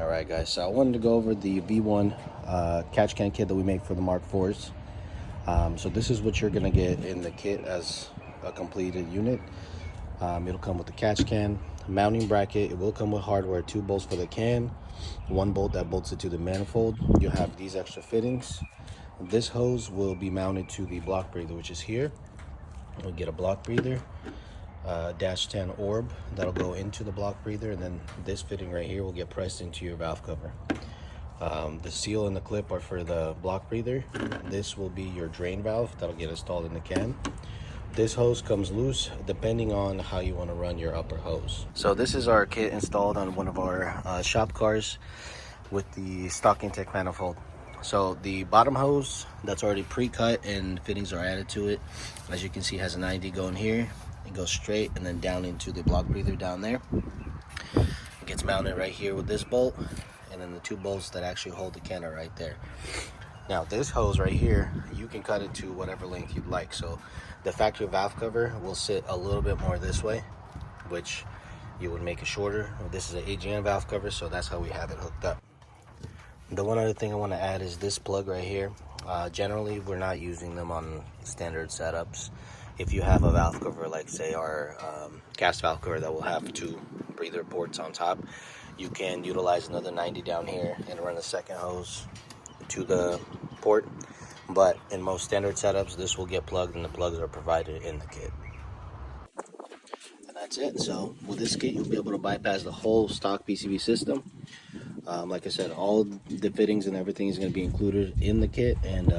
Alright guys, so I wanted to go over the V1 catch can kit that we make for the Mark IVs. So this is what you're going to get in the kit as a completed unit. It'll come with the catch can, mounting bracket. It will come with hardware, 2 bolts for the can, 1 bolt that bolts it to the manifold. You'll have these extra fittings. This hose will be mounted to the block breather, which is here. We'll get a block breather, -10 orb that'll go into the block breather, and then this fitting right here will get pressed into your valve cover. The seal and the clip are for the block breather. This will be your drain valve that'll get installed in the can. This hose comes loose depending on how you want to run your upper hose. So this is our kit installed on one of our shop cars with the stock intake manifold. So the bottom hose, that's already pre-cut and fittings are added to it. As you can see, it has a 90 going here. It goes straight and then down into the block breather down there. It gets mounted right here with this bolt, and then the 2 bolts that actually hold the can are right there. Now this hose right here, you can cut it to whatever length you'd like. So the factory valve cover will sit a little bit more this way, which you would make it shorter. This is an AGN valve cover, so that's how we have it hooked up. The one other thing I want to add is this plug right here. Generally, we're not using them on standard setups. If you have a valve cover, like say our cast valve cover that will have 2 breather ports on top, you can utilize another 90 down here and run a second hose to the port. But in most standard setups, this will get plugged, and the plugs are provided in the kit. And that's it. So with this kit, you'll be able to bypass the whole stock PCV system. Like I said, all the fittings and everything is going to be included in the kit, and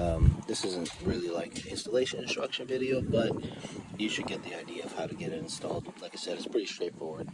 this isn't really like an installation instruction video, but you should get the idea of how to get it installed. Like I said, it's pretty straightforward.